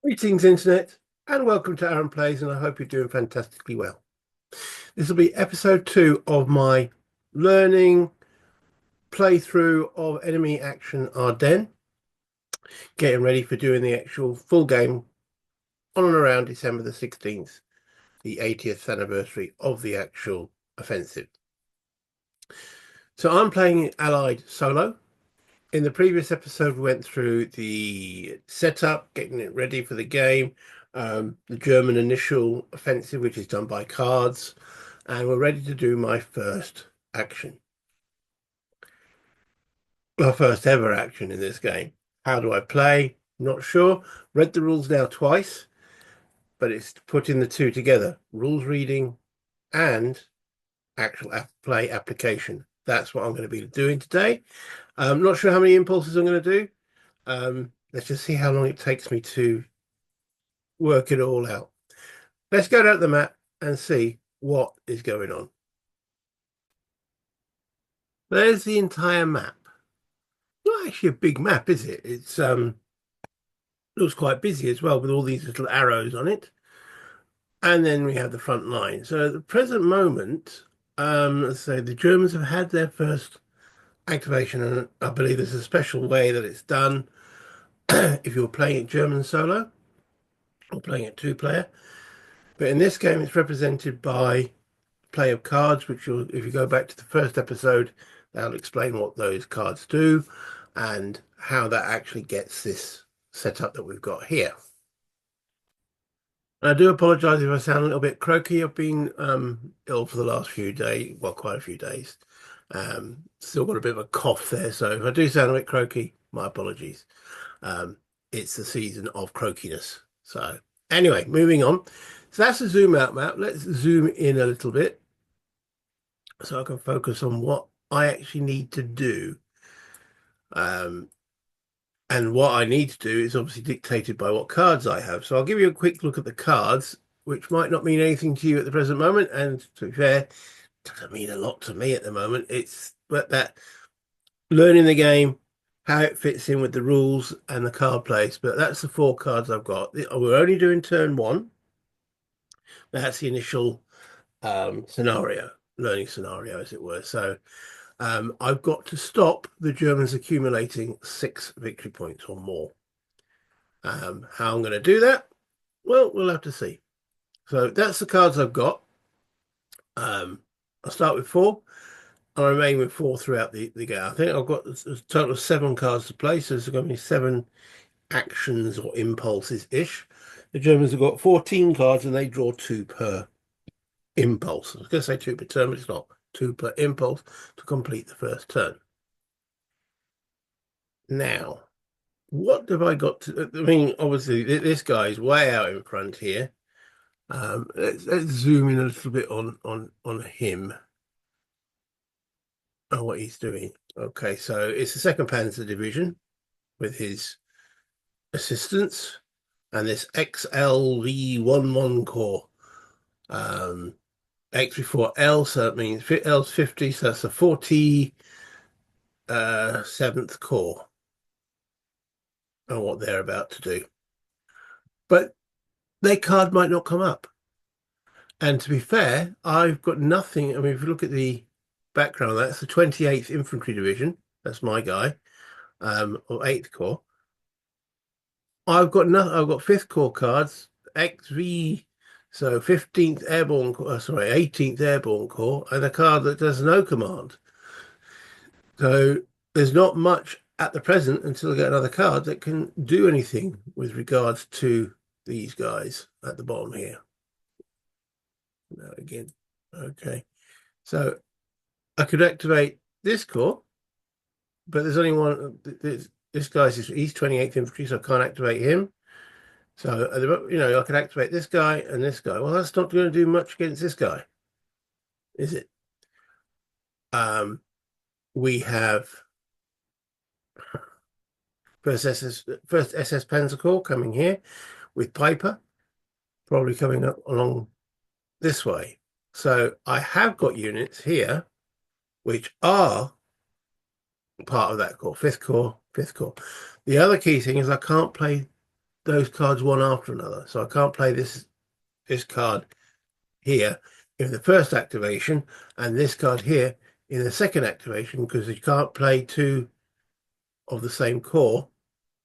Greetings, Internet, and welcome to Aaron Plays, and I hope you're doing fantastically well. This will be episode 2 of my learning playthrough of Enemy Action Ardennes, getting ready for doing the actual full game on and around December the 16th, the 80th anniversary of the actual offensive. So I'm playing Allied solo. In the previous episode, we went through the setup, getting it ready for the game, the German initial offensive, which is done by cards, and we're ready to do my first action. My first ever action in this game. How do I play? Not sure. Read the rules now twice, but it's putting the two together. Rules reading and actual play application. That's what I'm going to be doing today. I'm not sure how many impulses I'm going to do. Let's just see how long it takes me to work it all out. Let's go down the map and see what is going on. There's the entire map. Not actually a big map, is it? It's looks quite busy as well with all these little arrows on it. And then we have the front line. So at the present moment, let's say the Germans have had their first activation, and I believe there's a special way that it's done if you're playing it German solo or playing it two-player. But in this game, it's represented by play of cards, which if you go back to the first episode, that'll explain what those cards do and how that actually gets this setup that we've got here. I do apologize if I sound a little bit croaky. I've been ill for the last few days, well, quite a few days. Still got a bit of a cough there, so if I do sound a bit croaky, my apologies. It's the season of croakiness. So anyway, moving on. So that's a zoom out map. Let's zoom in a little bit so I can focus on what I actually need to do. And what I need to do is obviously dictated by what cards I have. So I'll give you a quick look at the cards, which might not mean anything to you at the present moment. And to be fair, doesn't mean a lot to me at the moment. It's but that learning the game, how it fits in with the rules and the card place. But that's the four cards I've got. We're only doing turn one. That's the initial scenario, learning scenario, as it were. So I've got to stop the Germans accumulating 6 victory points or more. How I'm going to do that? Well, we'll have to see. So that's the cards I've got. I'll start with 4. I remain with 4 throughout the game. I think I've got a total of 7 cards to play, so there's going to be 7 actions or impulses-ish. The Germans have got 14 cards and they draw 2 per impulse. I was going to say 2 per turn, but it's not. 2 per impulse to complete the first turn. Now, what have I got to? I mean, obviously, this guy's way out in front here. Let's zoom in a little bit on him and what he's doing. Okay, so it's the Second Panzer Division with his assistants and this XLV11 Corps. X before L, so that means L's 50, so that's the 47th Corps and what they're about to do. But their card might not come up. And to be fair, I've got nothing. I mean, if you look at the background, that's the 28th Infantry Division. That's my guy, or 8th Corps. I've got nothing. I've got 5th Corps cards, XV, so 15th Airborne, sorry, 18th Airborne Corps, and a card that does no command. So there's not much at the present until I get another card that can do anything with regards to these guys at the bottom here. No, again, okay. So I could activate this corps, but there's only one. This guy's he's 28th infantry, so I can't activate him. So I could activate this guy and this guy. Well, that's not going to do much against this guy, is it? We have first SS Panzer Corps coming here with Piper, probably coming up along this way. So I have got units here which are part of that corps, 5th Corps, 5th Corps. The other key thing is I can't play those cards one after another. So I can't play this card here in the first activation and this card here in the second activation, because you can't play two of the same core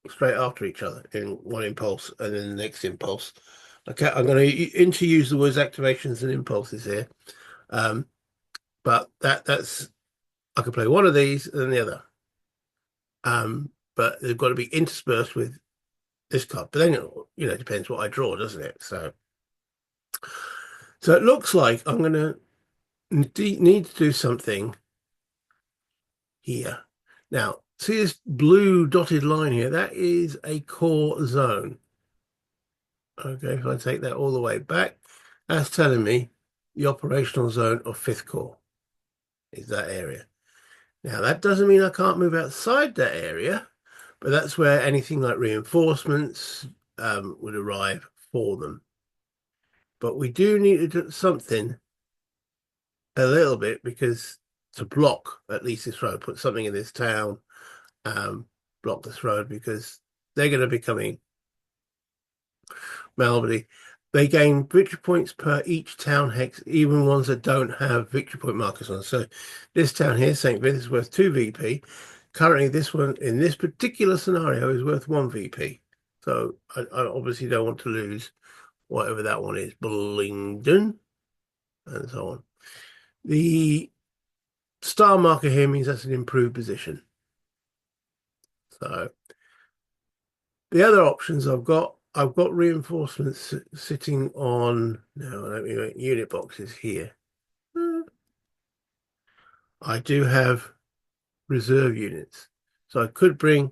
straight after each other in one impulse and then the next impulse. Okay, I'm going to interuse the words activations and impulses here, but that's I can play one of these and then the other, but they've got to be interspersed with this card. But then it depends what I draw, doesn't it? So it looks like I'm going to need to do something here. Now, see this blue dotted line here? That is a core zone. Okay, if I take that all the way back, that's telling me the operational zone of fifth core is that area. Now, that doesn't mean I can't move outside that area, but that's where anything like reinforcements would arrive for them. But we do need to do something a little bit, because to block at least this road, put something in this town, block this road, because they're going to be coming. Malmedy, they gain victory points per each town hex, even ones that don't have victory point markers on. So this town here, St. Vincent, is worth 2 VP. Currently, this one in this particular scenario is worth 1 VP. So I obviously don't want to lose whatever that one is, Blingden, and so on. The star marker here means that's an improved position. So the other options I've got reinforcements sitting on, no, let me make unit boxes here. I do have reserve units. So I could bring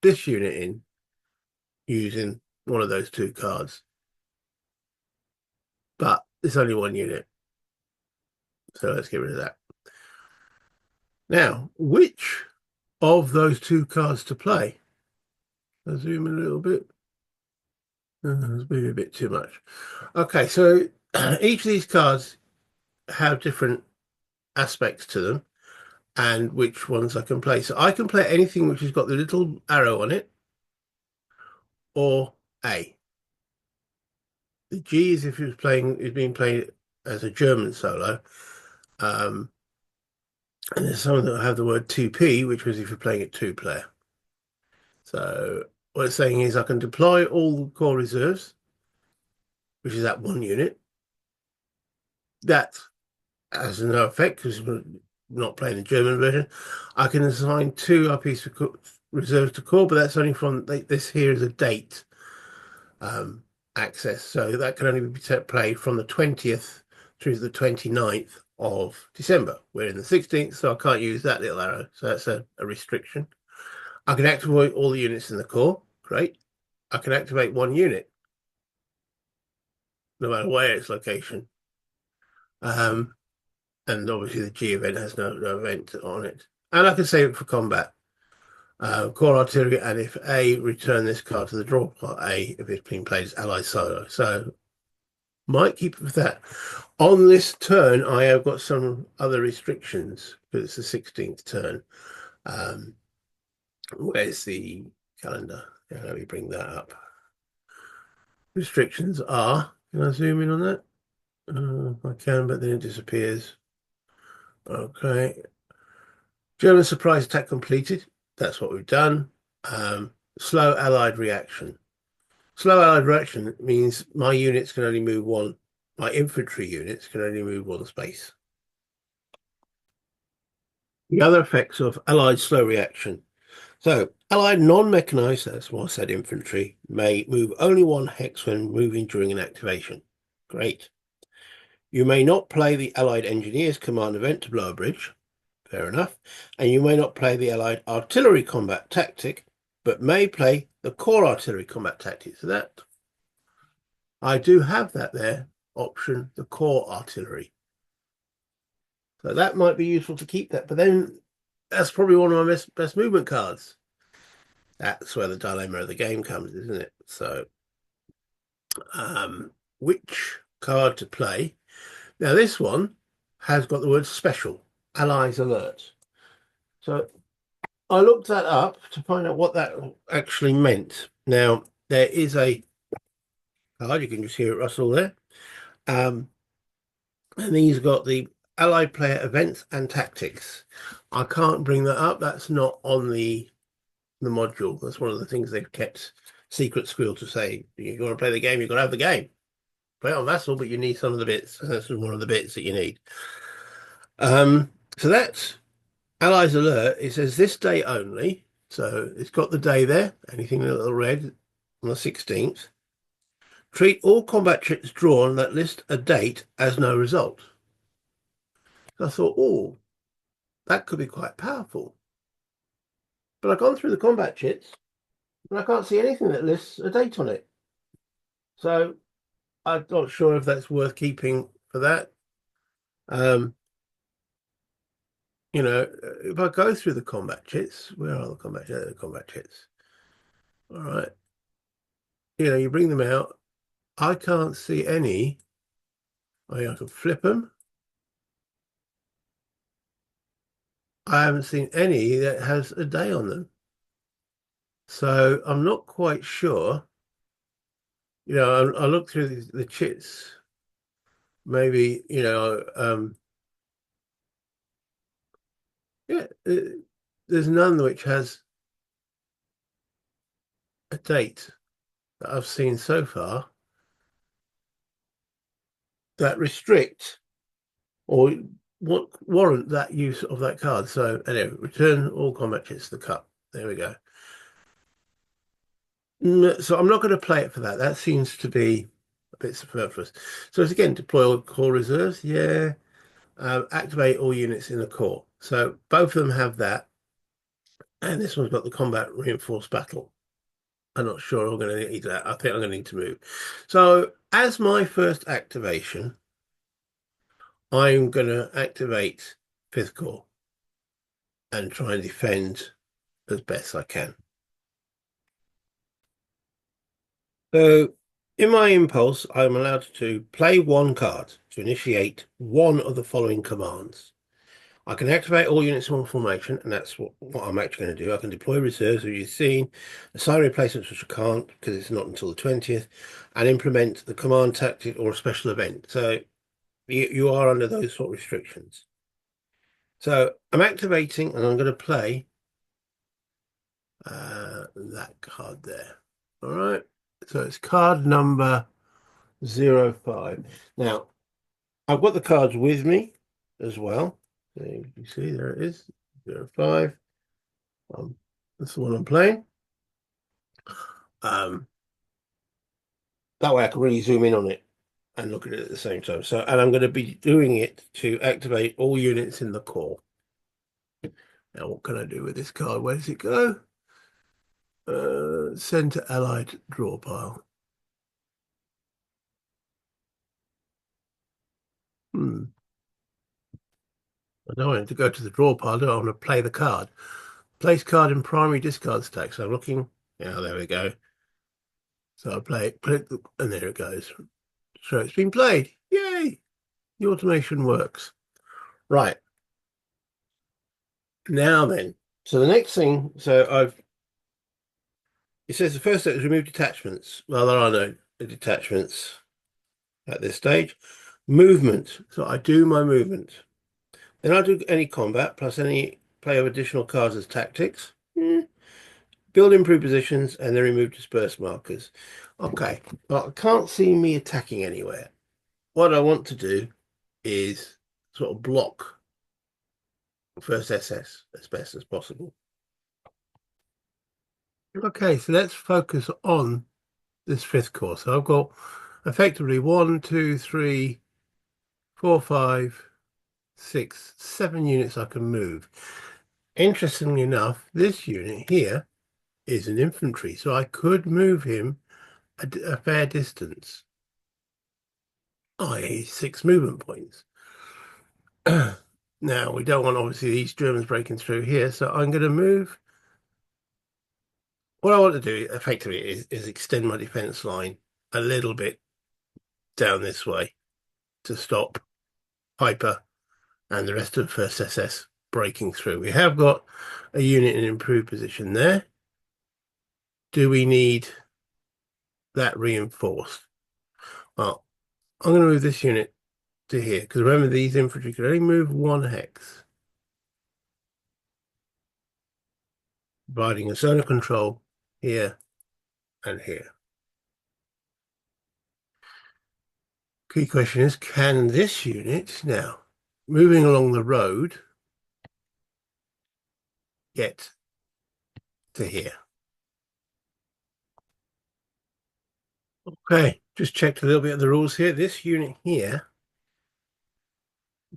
this unit in using one of those two cards. But it's only one unit. So let's get rid of that. Now, which of those two cards to play? I'll zoom in a little bit. It's maybe a bit too much. Okay, so each of these cards have different aspects to them and which ones I can play. So I can play anything which has got the little arrow on it, or A. The G is if it's being played as a German solo. And there's some that have the word 2P, which was if you're playing it two player. So what it's saying is I can deploy all the core reserves, which is that one unit. That has no effect because we're not playing the German version. I can assign 2 RP reserves to core, but that's only from this here is a date access. So that can only be played from the 20th through the 29th of December. We're in the 16th, so I can't use that little arrow. So that's a restriction. I can activate all the units in the core. Great. I can activate one unit, no matter where its location. And obviously the G event has no event on it. And I can save it for combat. Core artillery, and if A, return this card to the draw pile A if it's being played as ally solo. So might keep it with that. On this turn, I have got some other restrictions because it's the 16th turn. Where's the calendar? Yeah, let me bring that up. Restrictions are, can I zoom in on that? I can, but then it disappears. Okay. German surprise attack completed. That's what we've done. Slow allied reaction. Slow allied reaction means my units can only move one. My infantry units can only move one space. The other effects of allied slow reaction. So, allied non-mechanized, that's what I said, infantry, may move only one hex when moving during an activation. Great. You may not play the allied engineers command event to blow a bridge. Fair enough. And you may not play the allied artillery combat tactic, but may play the core artillery combat tactic. So that I do have that there, option, the core artillery. So that might be useful to keep that, but then that's probably one of my best movement cards. That's where the dilemma of the game comes, isn't it? So which card to play? Now this one has got the word special, allies alert. So I looked that up to find out what that actually meant. Now, there is a card, you can just hear it rustle there. Um, and then he's got the Allied player events and tactics. I can't bring that up. That's not on the module. That's one of the things they've kept secret squeal to say. You want to play the game, you've got to have the game. Play it on Vassal, but you need some of the bits. And that's one of the bits that you need. So that's Allies Alert. It says this day only. So it's got the day there, anything in a little red on the 16th. Treat all combat chits drawn that list a date as no result. So I thought, oh, that could be quite powerful. But I've gone through the combat chits and I can't see anything that lists a date on it. So I'm not sure if that's worth keeping for that. You know, if I go through the combat chits, where are the combat chits? The combat chits. All right. You know, you bring them out. I can't see any. I can flip them. I haven't seen any that has a day on them. So I'm not quite sure. You know, I look through the chits. Maybe, you know, yeah, there's none which has a date that I've seen so far that restrict or what warrant that use of that card. So anyway, return all combat chits to the cup. There we go. So I'm not going to play it for that. That seems to be a bit superfluous. So it's again, deploy all core reserves. Yeah. Activate all units in the core. So both of them have that. And this one's got the combat reinforced battle. I'm not sure I'm going to need that. I think I'm going to need to move. So as my first activation, I'm going to activate fifth core and try and defend as best I can. So in my impulse, I'm allowed to play one card to initiate one of the following commands. I can activate all units in one formation, and that's what I'm actually going to do. I can deploy reserves, as you've seen, assign replacements, which I can't because it's not until the 20th, and implement the command tactic or a special event. So you are under those sort of restrictions. So I'm activating, and I'm going to play that card there. All right. So it's card number 05. Now, I've got the cards with me as well. So you see, there it is, 05. That's the one I'm playing. That way I can really zoom in on it and look at it at the same time. So, and I'm going to be doing it to activate all units in the core. Now, what can I do with this card? Where does it go? Send to allied draw pile. I don't want it to go to the draw pile. I don't want to play the card. Place card in primary discard stack. So I'm looking. Yeah, there we go. So I play it, and there it goes. So it's been played. Yay! The automation works. Right. Now then. So the next thing, it says the first step is remove detachments. Well, there are no detachments at this stage. Movement. So I do my movement. Then I do any combat plus any play of additional cards as tactics. Build improved positions and then remove disperse markers. Okay, well, I can't see me attacking anywhere. What I want to do is sort of block first SS as best as possible. Okay, so let's focus on this fifth core. So I've got effectively 1, 2, 3, 4, 5, 6, 7 units I can move. Interestingly enough, this unit here is an infantry, so I could move him a fair distance, i.e. 6 movement points. Now, we don't want, obviously, these Germans breaking through here, so I'm going to move. What I want to do, effectively, is extend my defense line a little bit down this way to stop Piper and the rest of First SS breaking through. We have got a unit in improved position there. Do we need that reinforced. Well, I'm going to move this unit to here, because remember these infantry can only move 1 hex, providing a zone of control here and here. Key question is, can this unit now, moving along the road, get to here? Okay, just checked a little bit of the rules here. This unit here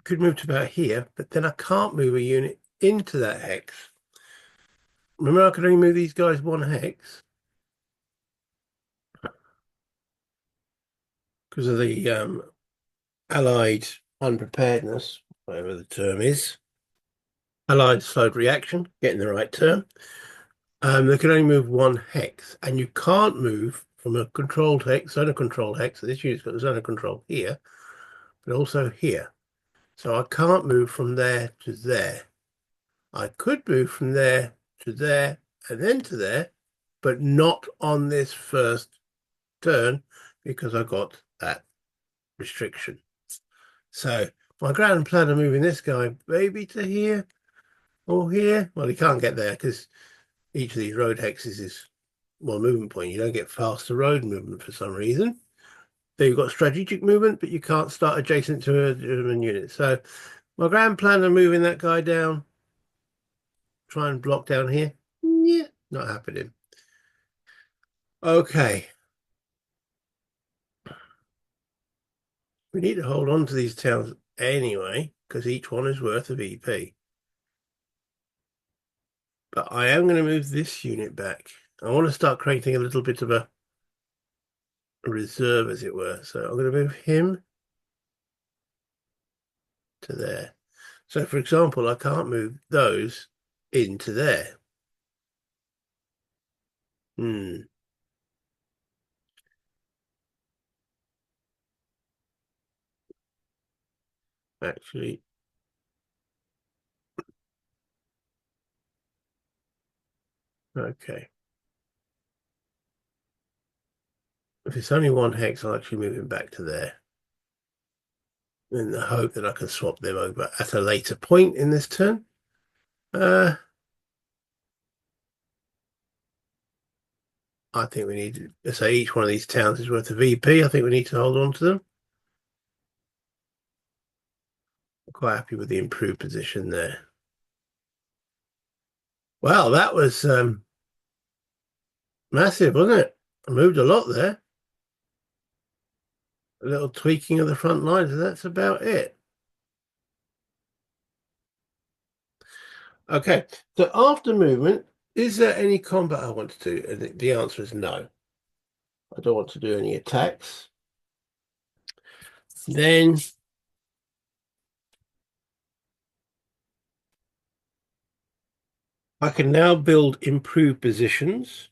could move to about here, but then I can't move a unit into that hex. Remember, I could only move these guys 1 hex because of the allied unpreparedness, whatever the term is. Allied slowed reaction, getting the right term. They can only move 1 hex, and you can't move from a controlled hex, zone of control hex. So this unit's got the zone of control here, but also here. So I can't move from there to there. I could move from there to there and then to there, but not on this first turn because I got that restriction. So my grand plan of moving this guy maybe to here or here. Well, he can't get there because each of these road hexes is one movement point. You don't get faster road movement for some reason. Then you've got strategic movement, but you can't start adjacent to a German unit. So my grand plan of moving that guy down, try and block down here. Yeah, not happening. Okay. We need to hold on to these towns anyway, because each one is worth of EP. But I am going to move this unit back. I want to start creating a little bit of a reserve, as it were. So I'm going to move him to there. So, for example, I can't move those into there. Actually, okay. If it's only 1 hex, I'll actually move him back to there in the hope that I can swap them over at a later point in this turn. I think we need to say each one of these towns is worth a VP. I think we need to hold on to them. I'm quite happy with the improved position there. Wow, that was massive, wasn't it? I moved a lot there. A little tweaking of the front lines, and that's about it. Okay, so after movement, is there any combat I want to do? And the answer is no. I don't want to do any attacks. Then I can now build improved positions.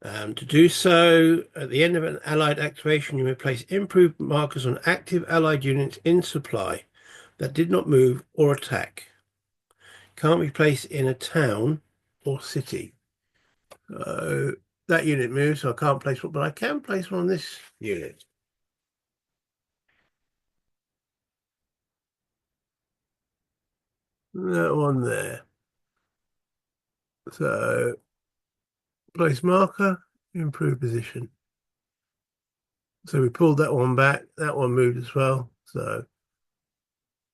To do so, at the end of an allied activation, you may place improved markers on active allied units in supply that did not move or attack. Can't be placed in a town or city. That unit moves, so I can't place one, but I can place one on this unit. That one there. So place marker, improve position. So we pulled that one back. That one moved as well. So,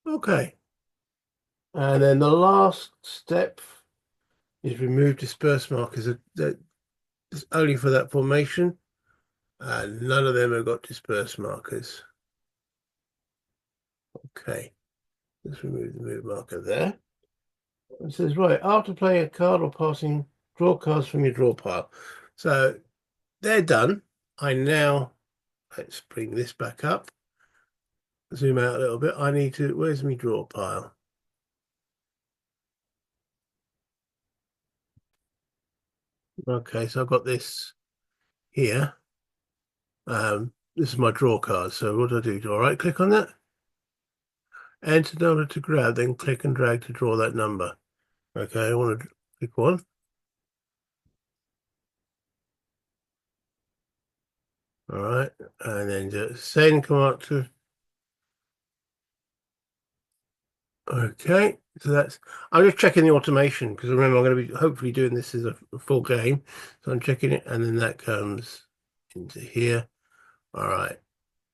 okay. And then the last step is remove disperse markers. That's only for that formation. And none of them have got disperse markers. Okay. Let's remove the move marker there. It says, right, after playing a card or passing, draw cards from your draw pile. So they're done. Let's bring this back up. Zoom out a little bit. Where's my draw pile? Okay, so I've got this here. This is my draw card. So what do? Do I right click on that? Enter number to grab, then click and drag to draw that number. Okay, I want to pick one. All right, and then just send command to. Okay, so that's. I'm just checking the automation because remember I'm going to be hopefully doing this as a full game, so I'm checking it, and then that comes into here. All right,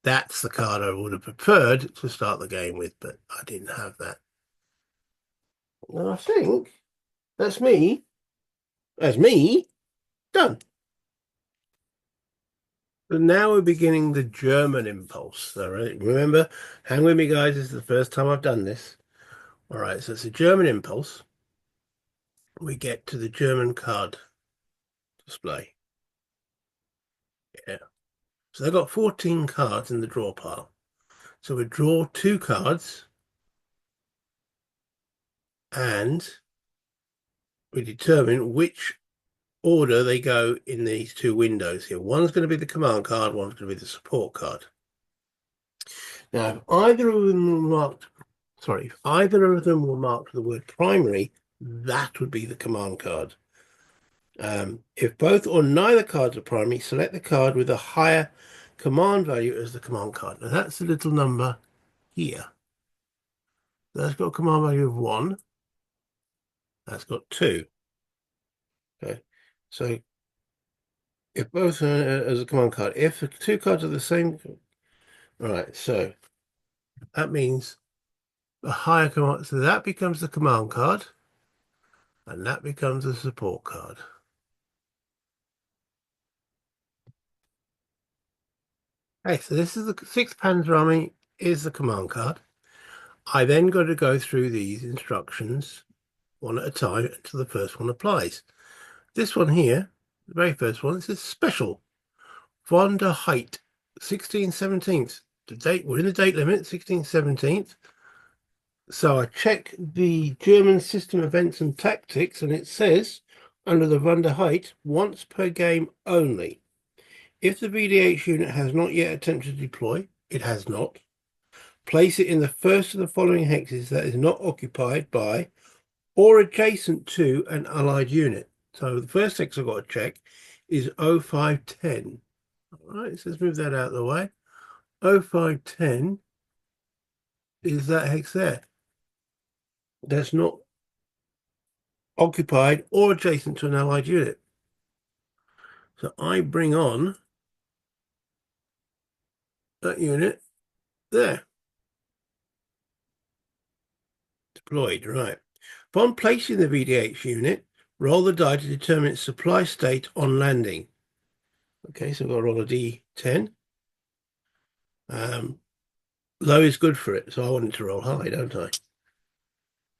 that's the card I would have preferred to start the game with, but I didn't have that. And I think that's me. That's me done. But now we're beginning the German impulse. All right, remember, hang with me, guys. This is the first time I've done this. All right, so it's a German impulse. We get to the German card display. Yeah. So they've got 14 cards in the draw pile. So we draw 2 cards and we determine which order they go in these 2 windows here. One's going to be the command card, one's going to be the support card. Now, if either of them were marked, if either of them were marked with the word primary, that would be the command card. If both or neither cards are primary, select the card with a higher command value as the command card. Now that's the little number here. That's got a command value of 1. That's got 2. Okay, so if both are as a command card, if the 2 cards are the same, right? So that means the higher command. So that becomes the command card, and that becomes the support card. Okay, so this is the 6th Panzer Army is the command card. I then got to go through these instructions one at a time until the first one applies. This one here, the very first one, it says special. Von der Height, 16/17. The date, we're in the date limit, 16/17. So I check the German system events and tactics, and it says under the von der Height, once per game only. If the VDH unit has not yet attempted to deploy, it has not. Place it in the first of the following hexes that is not occupied by or adjacent to an allied unit. So the first hex I've got to check is 0510. All right, so let's move that out of the way. 0510 is that hex there. That's not occupied or adjacent to an allied unit. So I bring on that unit there. Deployed, right. Upon placing the VDH unit, roll the die to determine its supply state on landing. Okay, so I've got to roll a D10. Low is good for it, so I want it to roll high, don't I?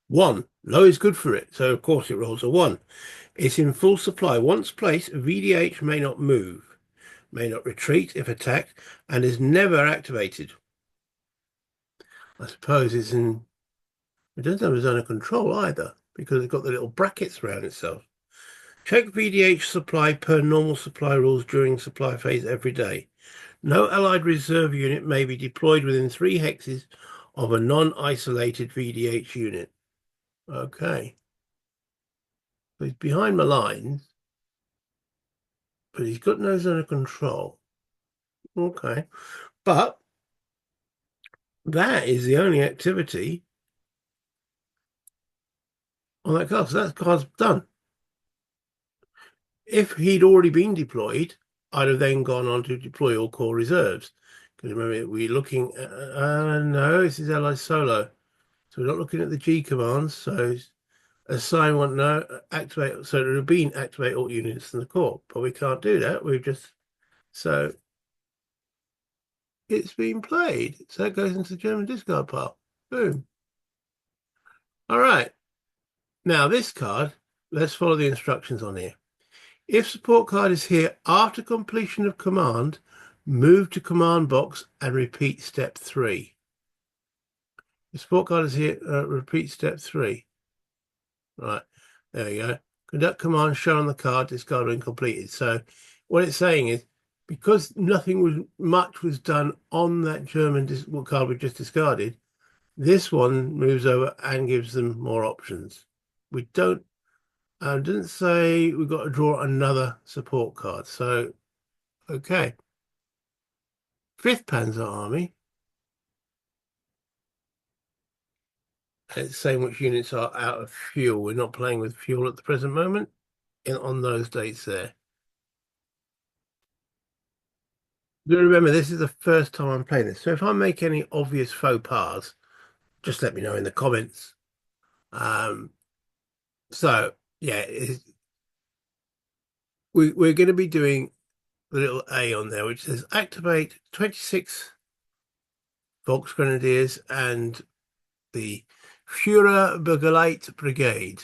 1. Low is good for it, so of course it rolls a 1. It's in full supply. Once placed, VDH may not move, may not retreat if attacked, and is never activated. I suppose it's in... It doesn't have a zone of control either, because it's got the little brackets around itself. Check VDH supply per normal supply rules during supply phase every day. No allied reserve unit may be deployed within 3 hexes of a non-isolated VDH unit. Okay. So he's behind my lines, but he's got no zone of control. Okay. But that is the only activity on that card. So that card's done. If he'd already been deployed, I'd have then gone on to deploy all core reserves. Because remember, we're looking at, no, this is Allied Solo. So we're not looking at the G commands. So assign one, no, activate. So it would have been activate all units in the core, but we can't do that. We've just, so it's been played. So it goes into the German discard pile. Boom. All right. Now this card, let's follow the instructions on here. If support card is here after completion of command, move to command box and repeat step 3. The support card is here, repeat step 3. Right, there we go. Conduct command shown on the card, discard when completed. So what it's saying is, because nothing much was done on that German card we just discarded, this one moves over and gives them more options. We don't didn't say we've got to draw another support card. So, okay. 5th Panzer Army. And it's saying which units are out of fuel. We're not playing with fuel at the present moment on those dates there. Do remember, this is the first time I'm playing this. So if I make any obvious faux pas, just let me know in the comments. Um, so, yeah, we're going to be doing the little A on there, which says activate 26 Volksgrenadiers and the Führerbegleiter Brigade.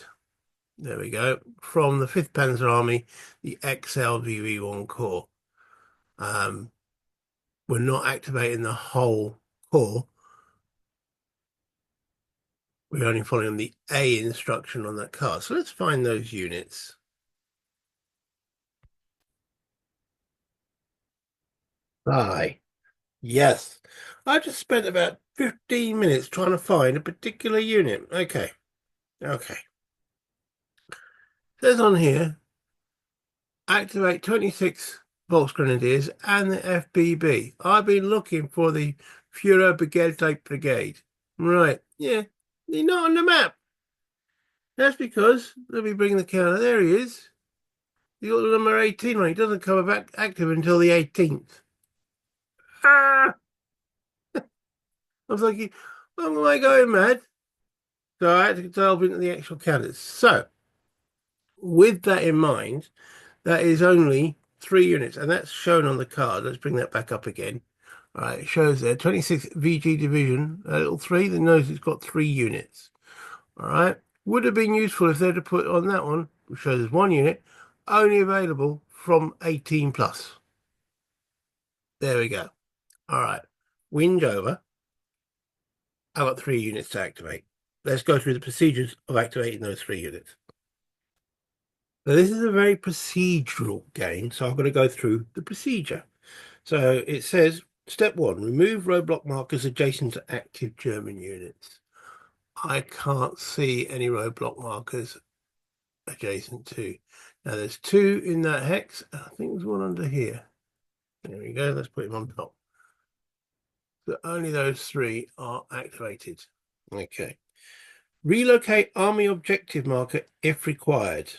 There we go. From the 5th Panzer Army, the XLVV1 Corps. We're not activating the whole corps. We're only following the A instruction on that card. So let's find those units. Aye. Yes. I just spent about 15 minutes trying to find a particular unit. Okay. Okay. It says on here, activate 26 Volksgrenadiers and the FBB. I've been looking for the Führerbegleiter Brigade. Right. Yeah. You're not on the map. That's because, let me bring the counter. There he is. You got the number 18 on. He doesn't come back active until the 18th. Ah! I was like, oh, am I going mad? So I had to delve into the actual counters. So, with that in mind, that is only 3 units, and that's shown on the card. Let's bring that back up again. All right, it shows there 26 VG division, a little 3 that knows it's got 3 units. All right, would have been useful if they'd have put on that one, which shows there's 1 unit, only available from 18 plus. There we go. All right, whinge over. I've got 3 units to activate. Let's go through the procedures of activating those 3 units. Now, this is a very procedural game, so I'm going to go through the procedure. So it says, step 1, remove roadblock markers adjacent to active German units. I can't see any roadblock markers adjacent to. Now, there's 2 in that hex. I think there's 1 under here. There we go. Let's put him on top. So only those 3 are activated. Okay. Relocate army objective marker if required.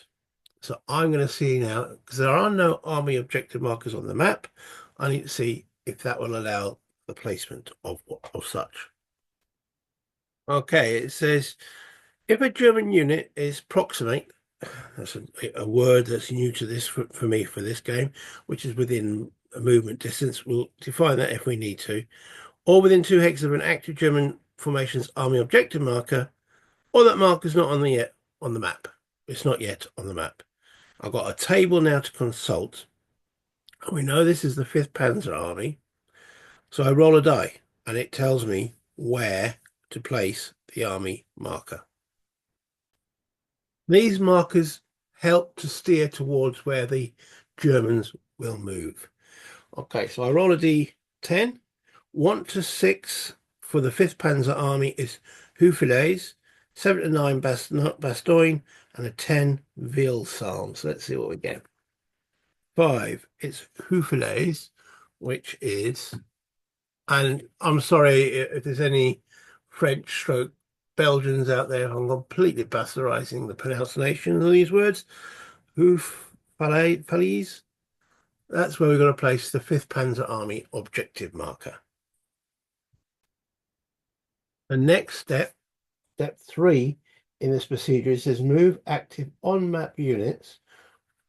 So I'm going to see now, because there are no army objective markers on the map, I need to see if that will allow the placement of such. Okay, it says, if a German unit is proximate, that's a word that's new to this for me for this game, which is within a movement distance. We'll define that if we need to. Or within 2 hexes of an active German formation's army objective marker, or that marker's not on the map. It's not yet on the map. I've got a table now to consult. We know this is the 5th Panzer Army. So I roll a die and it tells me where to place the army marker. These markers help to steer towards where the Germans will move. Okay, so I roll a d10. 1 to 6 for the 5th Panzer Army is Hufilets, 7 to 9 Bastogne, and a 10 Wildsalm. So let's see what we get. 5, it's Hufilets, which is, and I'm sorry if there's any French stroke Belgians out there, I'm completely bastardizing the pronunciation of these words. Hufilets, that's where we're going to place the 5th Panzer Army objective marker. The next step, step 3 in this procedure, it says move active on-map units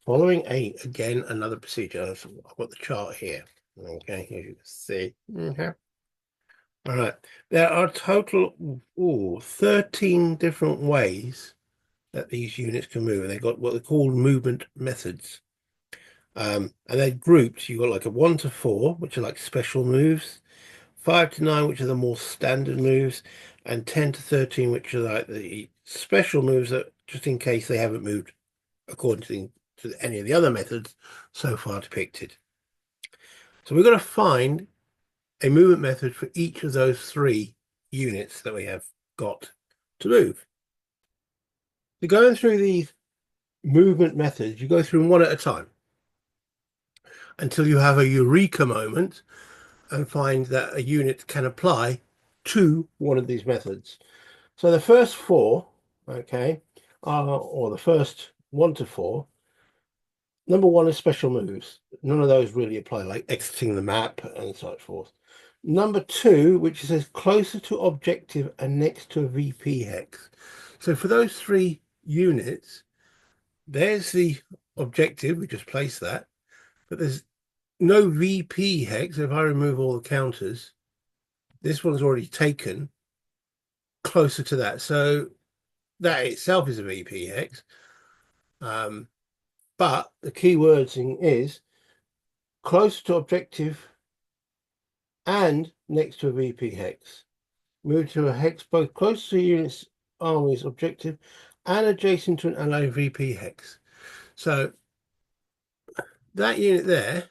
following again, another procedure. I've got the chart here. Okay, here you can see. All right, there are total 13 different ways that these units can move, and they've got what they call movement methods. And they're grouped. You've got like a 1 to 4, which are like special moves, 5 to 9, which are the more standard moves, and 10 to 13, which are like the special moves that just in case they haven't moved according to any of the other methods so far depicted. So we're going to find a movement method for each of those 3 units that we have got to move. So going through these movement methods, you go through them one at a time until you have a eureka moment and find that a unit can apply to one of these methods. So the first four, okay, or the first 1 to 4. Number 1 is special moves. None of those really apply, like exiting the map and so forth. Number 2, which says closer to objective and next to a VP hex. So for those 3 units, there's the objective, we just placed that, but there's no VP hex. If I remove all the counters, this one's already taken closer to that. So that itself is a VP hex. But the key wording is close to objective and next to a VP hex. Move to a hex both close to the unit's army's objective and adjacent to an allied VP hex. So that unit there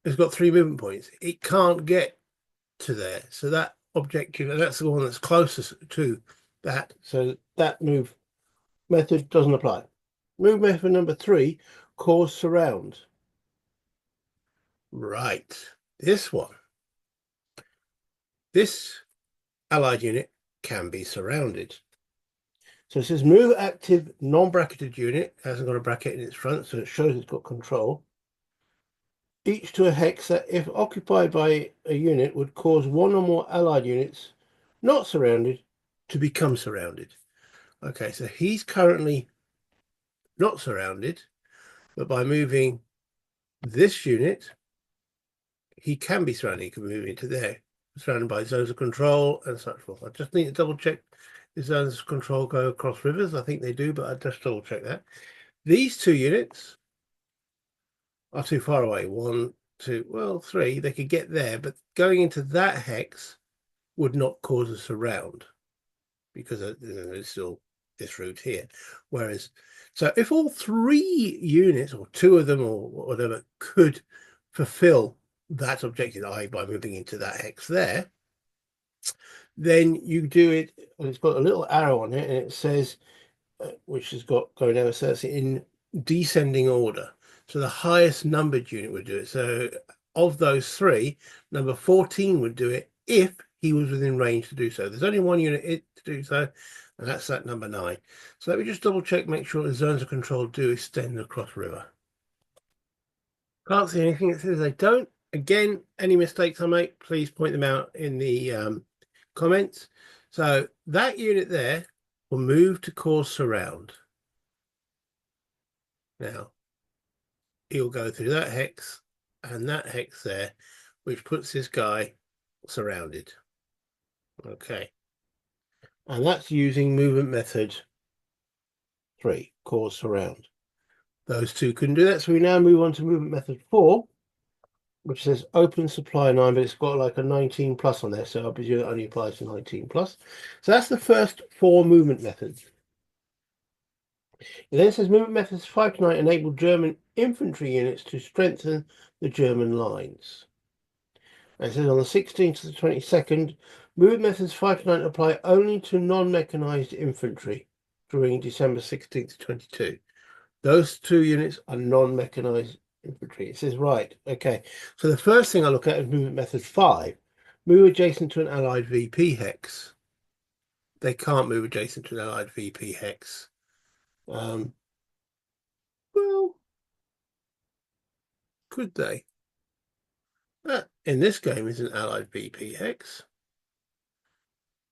has got 3 movement points. It can't get to there. So that objective, and that's the one that's closest to that. So that move method doesn't apply. Move method number 3, cause surround. Right. This one. This allied unit can be surrounded. So it says move active non-bracketed unit, hasn't got a bracket in its front, so it shows it's got control. Each to a hex that, if occupied by a unit, would cause 1 or more allied units not surrounded to become surrounded. Okay, so he's currently not surrounded, but by moving this unit, he can be surrounded. He can move into there, surrounded by zones of control and such forth. I just need to double check the zones of control go across rivers. I think they do, but I just double check that. These 2 units are too far away. 1, 2, well, 3. They could get there, but going into that hex would not cause a surround because there's still this route here. Whereas, so if all 3 units, or 2 of them, or whatever, could fulfill that objective, i.e. by moving into that hex there, then you do it, and it's got a little arrow on it, and it says, which has got going down, so it's in descending order. So the highest numbered unit would do it. So of those 3, number 14 would do it if he was within range to do so. There's only 1 unit to do so, and that's that number 9. So let me just double check, make sure the zones of control do extend across river. Can't see anything that says they don't. Again, any mistakes I make, please point them out in the comments. So that unit there will move to cause surround. Now, he'll go through that hex and that hex there, which puts this guy surrounded. Okay. And that's using movement method 3, cause surround. Those 2 couldn't do that. So we now move on to movement method 4, which says open supply 9, but it's got like a 19 plus on there. So I presume it only applies to 19 plus. So that's the first 4 movement methods. It then says movement methods 5 to 9 enable German infantry units to strengthen the German lines. And it says on the 16th to the 22nd, movement methods 5 to 9 apply only to non-mechanized infantry during December 16th to 22. Those 2 units are non-mechanized infantry. It says, right, okay. So the first thing I look at is movement method 5. Move adjacent to an allied VP hex. They can't move adjacent to an allied VP hex. Well, could they? That in this game is an allied VP hex,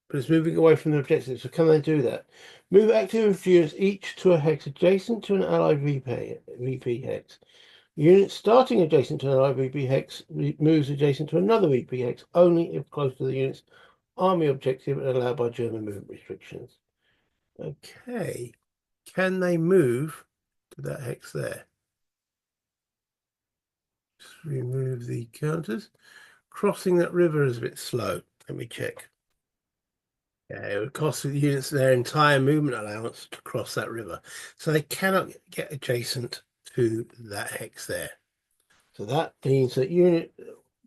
but it's moving away from the objective. So can they do that? Move active units each to a hex adjacent to an allied VP hex. Units starting adjacent to an allied VP hex moves adjacent to another VP hex only if close to the unit's army objective and allowed by German movement restrictions. Okay, can they move to that hex there? Just remove the counters. Crossing that river is a bit slow. Let me check. Yeah, it would cost the units their entire movement allowance to cross that river. So they cannot get adjacent to that hex there. So that means that unit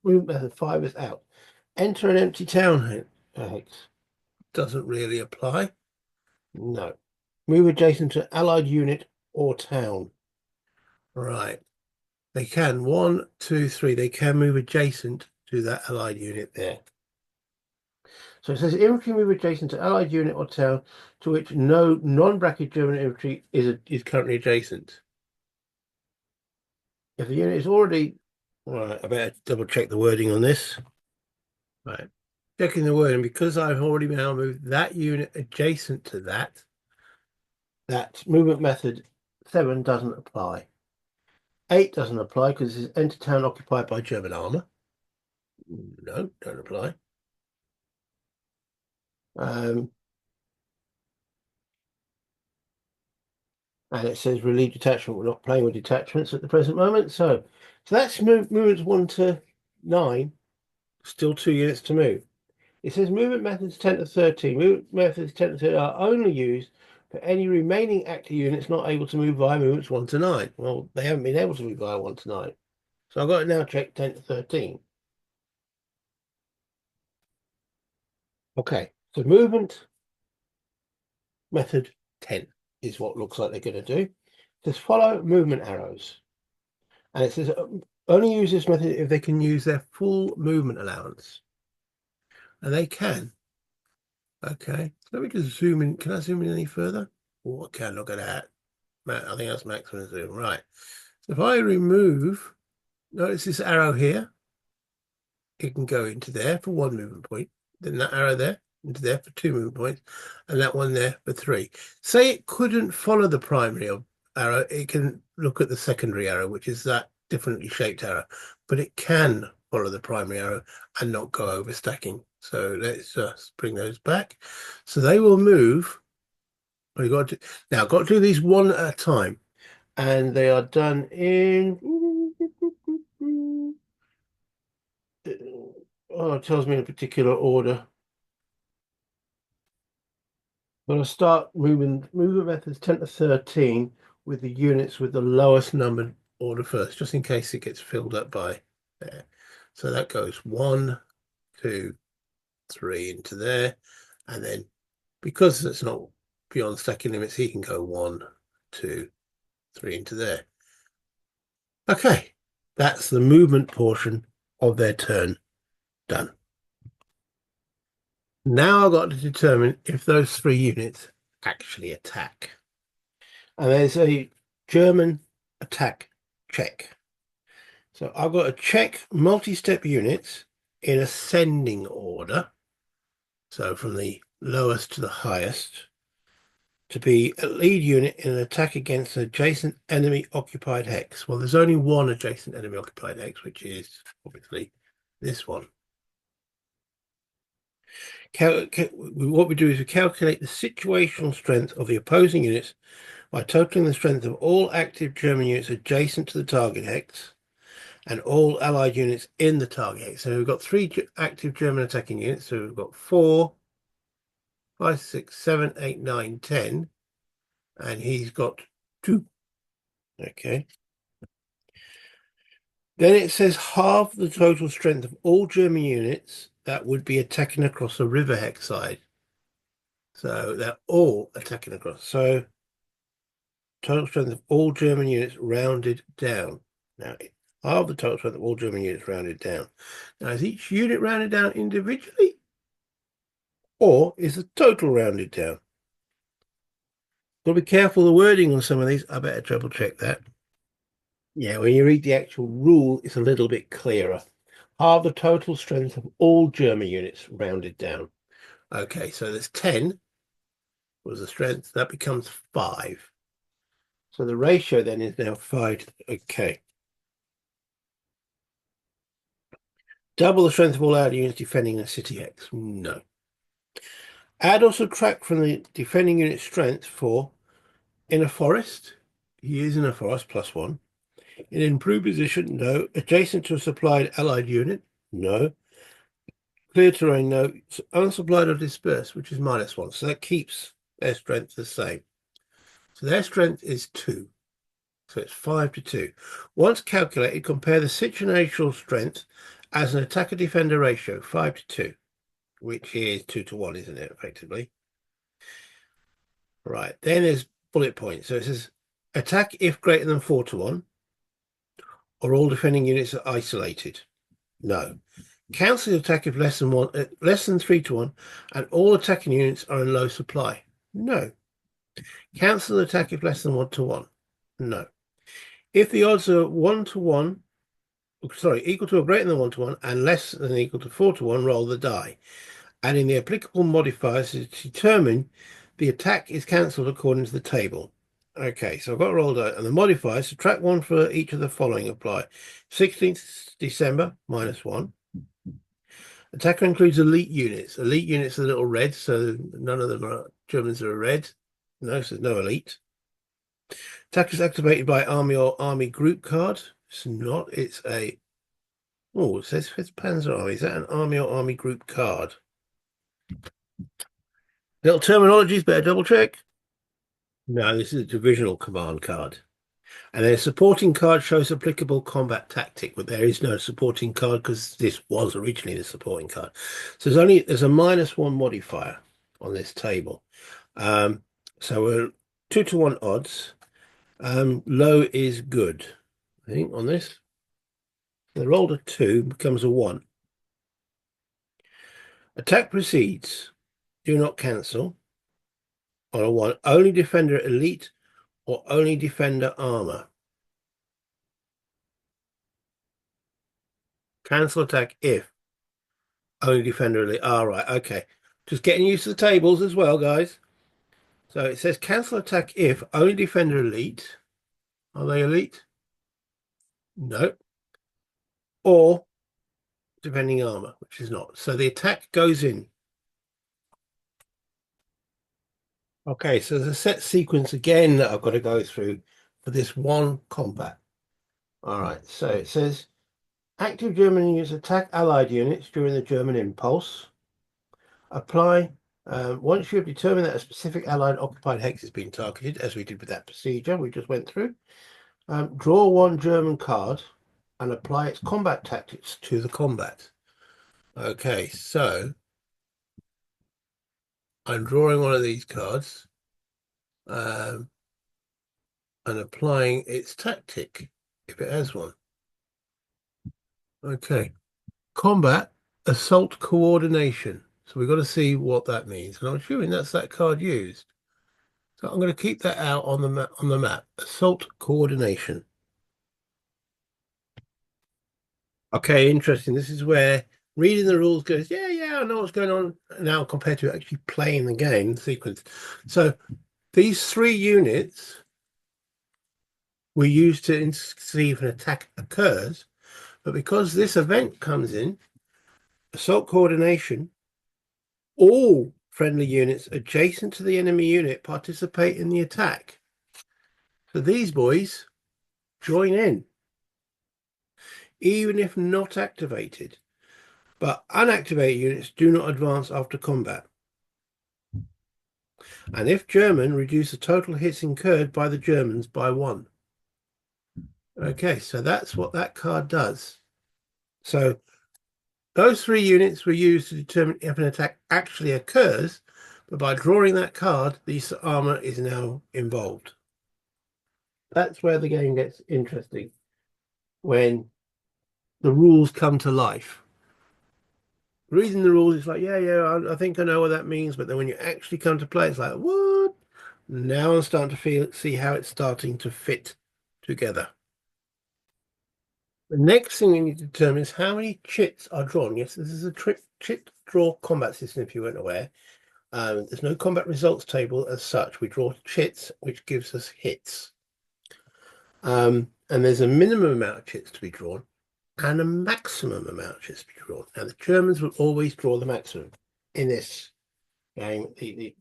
movement method 5 is out. Enter an empty town hex. Doesn't really apply. No. Move adjacent to allied unit or town. Right. They can, 1, 2, 3, they can move adjacent to that allied unit there. So it says infantry move adjacent to allied unit or town to which no non-bracket German infantry is currently adjacent. If the unit is already, right, I better double check the wording on this. Right, checking the wording, because I've already now moved that unit adjacent to that movement method 7 doesn't apply. 8 doesn't apply because it's enter town occupied by German armor. No, don't apply. And it says relieve detachment. We're not playing with detachments at the present moment. So that's movements 1 to 9. Still 2 units to move. It says movement methods 10 to 13. Movement methods 10 to 13 are only used for any remaining active units not able to move via movements 1 to 9. Well, they haven't been able to move via 1 to 9. So I've got to now check 10 to 13. Okay, so movement method 10 is what looks like they're going to do. It says follow movement arrows. And it says only use this method if they can use their full movement allowance. And they can. Okay, let me just zoom in. Can I zoom in any further? Oh, I can. Look at that. I think that's maximum zoom. Right. So if I remove, notice this arrow here, it can go into there for 1 movement point. Then that arrow there, into there for 2 movement points. And that one there for 3. Say it couldn't follow the primary arrow, it can look at the secondary arrow, which is that differently shaped arrow. But it can follow the primary arrow and not go over stacking. So let's just bring those back. So they will move. We've got to now got to do these one at a time, and they are done in. Oh, it tells me in a particular order. I'm going to start movement methods 10 to 13 with the units with the lowest numbered order first, just in case it gets filled up by there. So that goes 1, 2, 3 into there, and then because it's not beyond stacking limits, he can go 1, 2, 3 into there. Okay, that's the movement portion of their turn done. Now I've got to determine if those 3 units actually attack. And there's a German attack check. So I've got to check multi-step units in ascending order. So from the lowest to the highest, to be a lead unit in an attack against an adjacent enemy occupied hex. Well, there's only one adjacent enemy occupied hex, which is obviously this one. What we do is we calculate the situational strength of the opposing units by totaling the strength of all active German units adjacent to the target hex and all allied units in the target hex. So we've got 3 active German attacking units. So we've got 4, 5, 6, 7, 8, 9, 10, and he's got 2. Okay. Then it says half the total strength of all German units that would be attacking across the river hex side. So they're all attacking across. So total strength of all German units rounded down. Now, half the total strength of all German units rounded down. Now, is each unit rounded down individually? Or is the total rounded down? Got to be careful the wording on some of these. I better double check that. Yeah, when you read the actual rule, it's a little bit clearer. Half the total strength of all German units rounded down. Okay, so there's 10 was the strength. That becomes 5. So the ratio then is now 5. Okay. Double the strength of all allied units defending a city hex. No. Add or subtract from the defending unit's strength for in a forest. He is in a forest, +1. In improved position, no. Adjacent to a supplied allied unit, no. Clear terrain, no. Unsupplied or dispersed, which is -1. So that keeps their strength the same. So their strength is 2. So it's 5 to 2. Once calculated, compare the situational strength as an attacker-defender ratio, 5 to 2, which is 2 to 1, isn't it, effectively? Right, then there's bullet points. So it says attack if greater than 4 to 1, or all defending units are isolated? No. Cancel the attack if less than 3 to 1, and all attacking units are in low supply. No. Cancel the attack if less than 1 to 1. No. If the odds are 1 to 1, sorry, equal to or greater than 1 to 1 and less than equal to 4 to 1, roll the die. Adding the applicable modifiers to determine the attack is cancelled according to the table. Okay, so I've got to roll die, and the modifiers, subtract 1 for each of the following apply. 16th December, -1. Attacker includes elite units. Elite units are little red, so none of them are Germans are red. No, so there's no elite. Attack is activated by army or army group card. It's not. It's a. Oh, it says Fifth Panzer Army. Is that an army or army group card? Little terminologies, better double check. No, this is a divisional command card. And their supporting card shows applicable combat tactic, but there is no supporting card because this was originally the supporting card. So there's a -1 modifier on this table. So we're 2 to 1 odds. Low is good, I think, on this. The roll of 2 becomes a 1. Attack proceeds. Do not cancel on a 1. Only defender elite or only defender armor. Cancel attack if only defender elite. All right, okay. Just getting used to the tables as well, guys. So it says cancel attack if only defender elite. Are they elite? No. Or defending armor, which is not. So the attack goes in. Okay, so there's a set sequence again that I've got to go through for this one combat. All right, so it says active German units attack Allied units during the German impulse. Apply once you have determined that a specific Allied occupied hex has been targeted, as we did with that procedure we just went through. Draw 1 German card and apply its combat tactics to the combat. Okay, so I'm drawing one of these cards and applying its tactic, if it has one. Okay, combat assault coordination. So we've got to see what that means. And I'm assuming that's that card used. So I'm going to keep that out on the map. Assault coordination. Okay, interesting. This is where reading the rules goes, yeah, I know what's going on now compared to actually playing the game sequence. So these 3 units were used to see if an attack occurs, but because this event comes in, assault coordination, all friendly units adjacent to the enemy unit participate in the attack. So these boys join in, even if not activated. But unactivated units do not advance after combat. And if German, reduce the total hits incurred by the Germans by 1. Okay, so that's what that card does. So those 3 units were used to determine if an attack actually occurs, but by drawing that card, the armor is now involved. That's where the game gets interesting, when the rules come to life. Reading the rules, it's like, yeah, I think I know what that means. But then when you actually come to play, it's like, what? Now I'm starting to see how it's starting to fit together. The next thing we need to determine is how many chits are drawn. Yes, this is a chit draw combat system, if you weren't aware. There's no combat results table as such. We draw chits, which gives us hits. And there's a minimum amount of chits to be drawn and a maximum amount of chits to be drawn. Now, the Germans will always draw the maximum in this game. The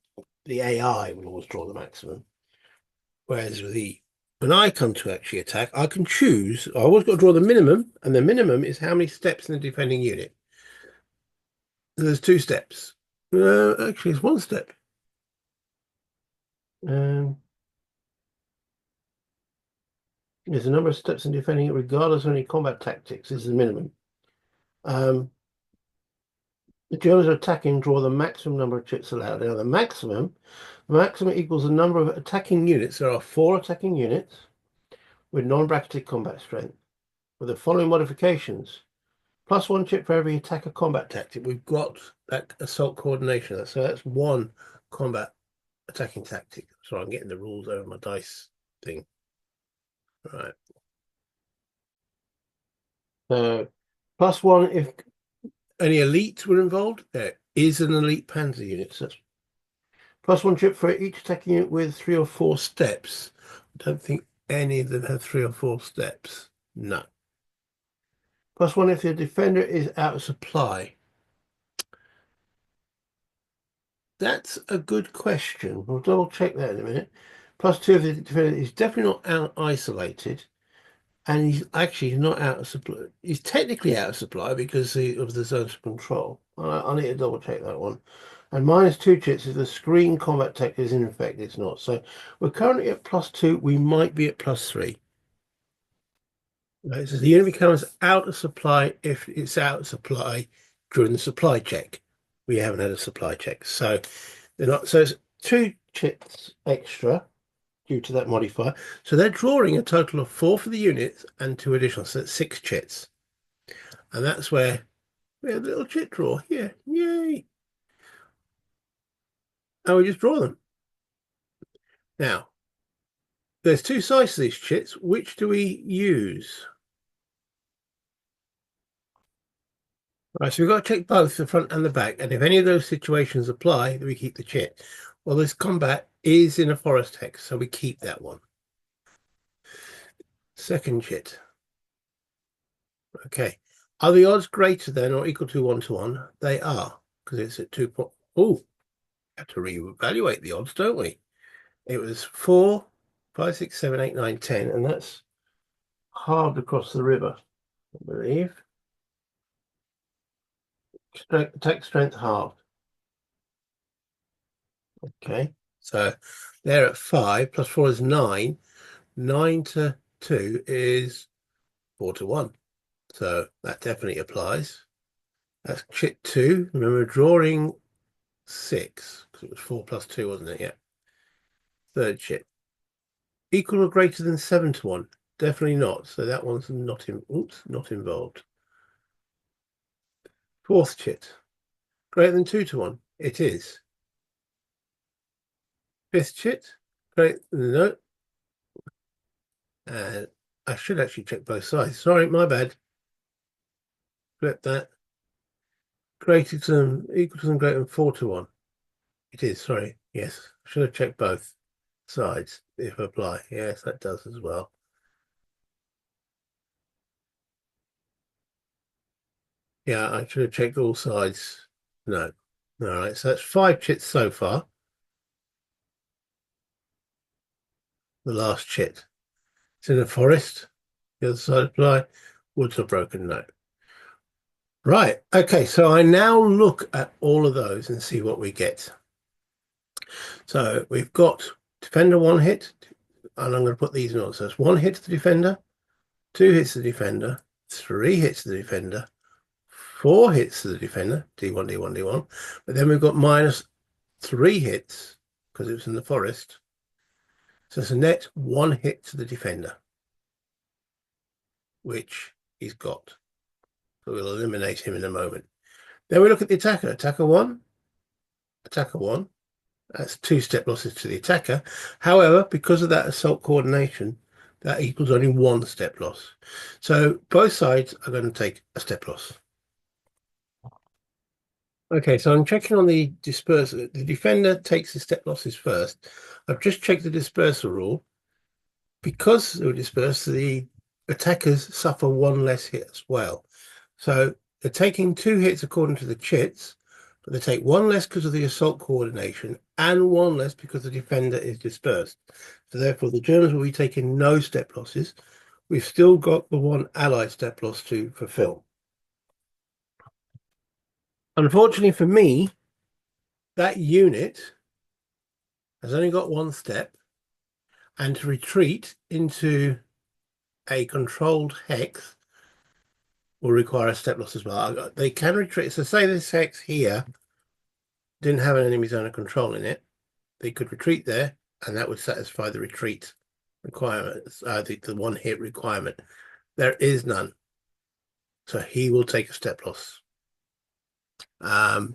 AI will always draw the maximum. Whereas when I come to actually attack, I can choose. I always got to draw the minimum, and the minimum is how many steps in the defending unit. There's 2 steps. Actually, it's 1 step. There's a number of steps in defending it, regardless of any combat tactics. This is the minimum. The Germans are attacking, draw the maximum number of chits allowed. Now, the maximum equals the number of attacking units. There are 4 attacking units with non-bracketed combat strength. with the following modifications. +1 chit for every attacker combat tactic. We've got that assault coordination. So that's one combat attacking tactic. Sorry, I'm getting the rules over my dice thing. Right. So +1 if any elites were involved. There is an elite panzer unit. So that's +1 chip for each attacking unit with 3 or 4 steps. I don't think any of them have 3 or 4 steps. No. +1 if the defender is out of supply. That's a good question. We'll double check that in a minute. +2 if the defender is definitely not out isolated. And he's actually not out of supply. He's technically out of supply because of the zones of control. I need to double check that one. And -2 chits if the screen combat tech is in effect. It's not. So we're currently at +2. We might be at +3. Right, so the unit becomes out of supply if it's out of supply during the supply check. We haven't had a supply check. So they're not. So it's 2 chits extra due to that modifier. So they're drawing a total of 4 for the units and 2 additional, so that's 6 chits. And that's where we have a little chit draw here. Yay! And we just draw them. Now, there's 2 sides to these chits. Which do we use? Right, so we've got to check both the front and the back. And if any of those situations apply, then we keep the chit. Well, this combat is in a forest hex, so we keep that one. Second chit. Okay. Are the odds greater than or equal to 1 to 1? They are, because it's at 2. Oh, we have to reevaluate the odds, don't we? It was 4, 5, 6, 7, 8, 9, 10, and that's halved across the river, I believe. Attack strength halved. Okay, so they're at 5, +4 is 9. 9 to 2 is 4 to 1. So that definitely applies. That's chit 2. Remember, drawing 6, because it was 4 + 2, wasn't it? Yeah. Third chit. Equal or greater than 7 to 1? Definitely not. So that one's not not involved. Fourth chit. Greater than 2 to 1? It is. Fifth chit. Great. No. And I should actually check both sides. Sorry, my bad. Flip that. Greater than, equal to than, greater than 4 to 1. It is, sorry. Yes. I should have checked both sides if apply. Yes, that does as well. Yeah, I should have checked all sides. No. All right, so that's 5 chits so far. The last chit. It's in a forest. The other side apply. Woods are broken. No. Right. Okay. So I now look at all of those and see what we get. So we've got defender 1 hit, and I'm going to put these in order. So it's 1 hit to the defender, 2 hits to the defender, 3 hits to the defender, 4 hits to the defender, D1, D1, D1. But then we've got -3 hits because it was in the forest. So it's a net 1 hit to the defender, which he's got. So we'll eliminate him in a moment. Then we look at the attacker. Attacker 1, attacker 1. That's 2 step losses to the attacker. However, because of that assault coordination, that equals only 1 step loss. So both sides are going to take a step loss. Okay, so I'm checking on the disperser. The defender takes the step losses first. I've just checked the dispersal rule. Because they were dispersed, the attackers suffer 1 less hit as well. So they're taking 2 hits according to the chits, but they take 1 less because of the assault coordination and 1 less because the defender is dispersed. So therefore, the Germans will be taking no step losses. We've still got the 1 allied step loss to fulfill. Unfortunately for me, that unit has only got 1 step, and to retreat into a controlled hex will require a step loss as well. They can retreat. So say this hex here didn't have an enemy zone of control in it, they could retreat there, and that would satisfy the retreat requirement, the 1 hit requirement. There is none. So he will take a step loss.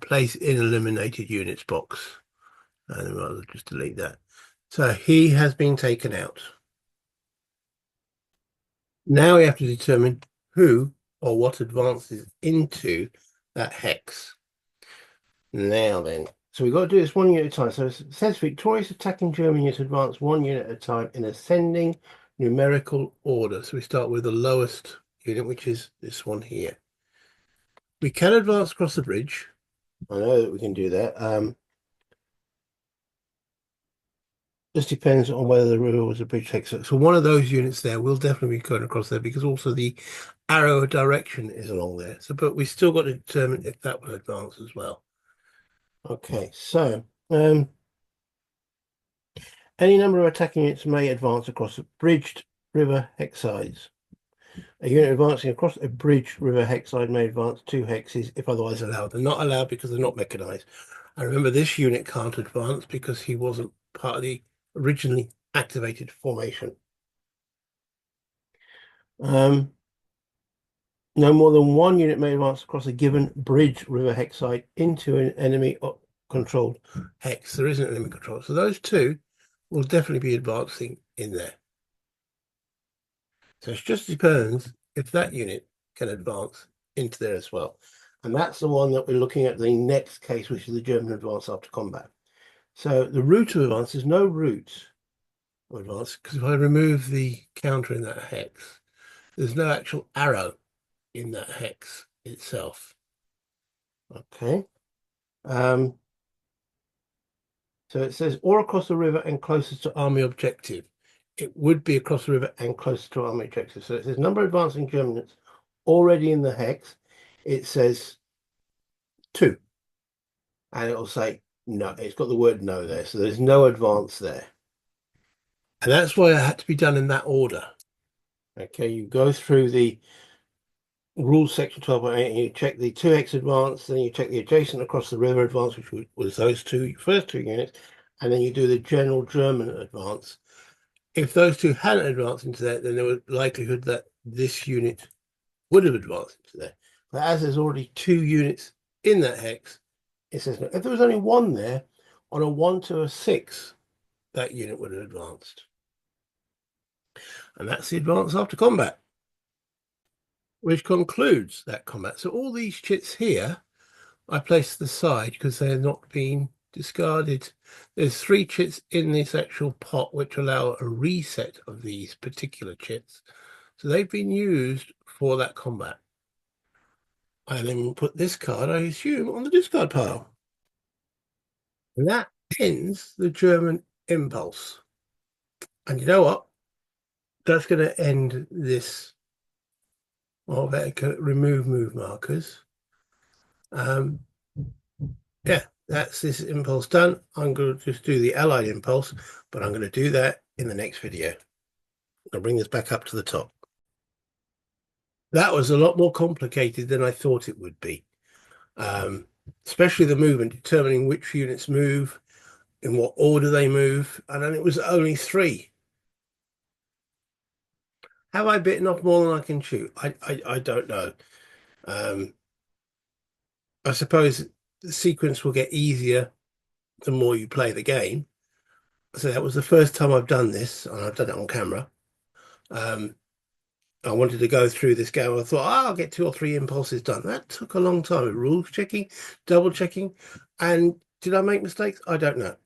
Place in eliminated units box. And I'll just delete that. So he has been taken out. Now we have to determine who or what advances into that hex. Now then, so we've got to do this 1 unit at a time. So it says victorious attacking German units advance 1 unit at a time in ascending numerical order. So we start with the lowest unit, which is this one here. We can advance across the bridge. I know that we can do that. Just depends on whether the river was a bridge hex. So one of those units there will definitely be going across there because also the arrow direction is along there. So, but we still got to determine if that will advance as well. Okay, so any number of attacking units may advance across bridged river hex sides. A unit advancing across a bridged river hex side may advance 2 hexes if otherwise allowed. They're not allowed because they're not mechanized. I remember this unit can't advance because he wasn't part of the originally activated formation. No more than 1 unit may advance across a given bridge river hex side into an enemy controlled hex. There isn't enemy control. So those two will definitely be advancing in there. So it just depends if that unit can advance into there as well. And that's the one that we're looking at the next case, which is the German advance after combat. So the route of advance, there's no route of advance, because if I remove the counter in that hex, there's no actual arrow in that hex itself. Okay. So it says, or across the river and closest to army objective. It would be across the river and close to army objective. So it says number of advancing Germans already in the hex. It says 2. And it'll say no. It's got the word no there. So there's no advance there. And that's why it had to be done in that order. Okay, you go through the rules section 12.8 and you check the 2x advance, then you check the adjacent across the river advance, which was those first two units, and then you do the general German advance. If those two hadn't advanced into that, then there was likelihood that this unit would have advanced into there. But as there's already 2 units in that hex, it says no. If there was only 1 there, on a 1 to a 6, that unit would have advanced. And that's the advance after combat, which concludes that combat. So all these chits here, I place to the side because they're not being discarded. There's 3 chits in this actual pot which allow a reset of these particular chits. So they've been used for that combat. I then put this card, I assume, on the discard pile. And that ends the German impulse. And you know what? That's going to end this. Well, that can remove move markers. Yeah, that's this impulse done. I'm going to just do the allied impulse, but I'm going to do that in the next video. I'll bring this back up to the top. That was a lot more complicated than I thought it would be. Especially the movement, determining which units move, in what order they move, and then it was only 3. Have I bitten off more than I can chew? I don't know. I suppose the sequence will get easier the more you play the game. So that was the first time I've done this, and I've done it on camera. I wanted to go through this game. I thought, I'll get 2 or 3 impulses done. That took a long time. Rules checking, double checking. And did I make mistakes? I don't know.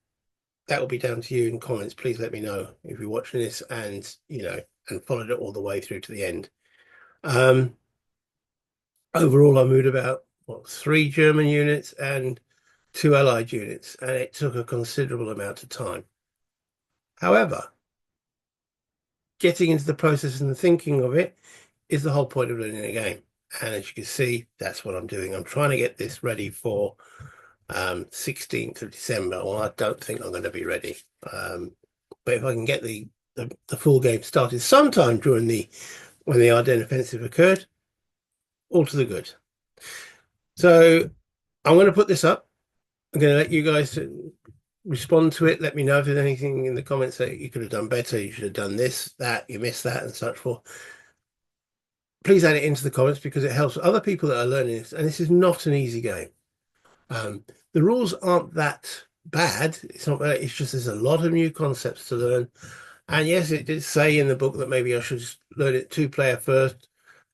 That will be down to you in comments. Please let me know if you're watching this and, and followed it all the way through to the end. Overall, I moved about, 3 German units and 2 Allied units, and it took a considerable amount of time. However, getting into the process and the thinking of it is the whole point of learning a game. And as you can see, that's what I'm doing. I'm trying to get this ready for 16th of December. Well, I don't think I'm going to be ready. But if I can get the full game started sometime during when the Ardennes offensive occurred, all to the good. So I'm going to put this up. I'm going to let you guys respond to it. Let me know if there's anything in the comments that you could have done better. You should have done this, that, you missed that, and such forth. please add it into the comments because it helps other people that are learning this. And this is not an easy game. Um, the rules aren't that bad. It's not bad. It's just there's a lot of new concepts to learn. And yes, it did say in the book that maybe I should just learn it two-player first,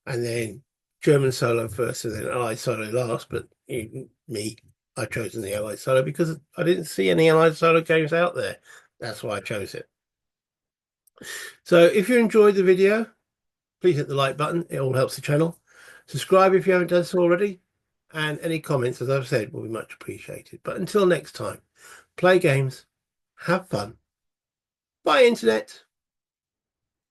and then German solo first, and then Allied solo last. But me, I've chosen the Allied solo because I didn't see any Allied solo games out there. That's why I chose it. So if you enjoyed the video, please hit the like button. It all helps the channel. Subscribe if you haven't done so already. And any comments, as I've said, will be much appreciated. But until next time, play games, have fun. Bye, Internet.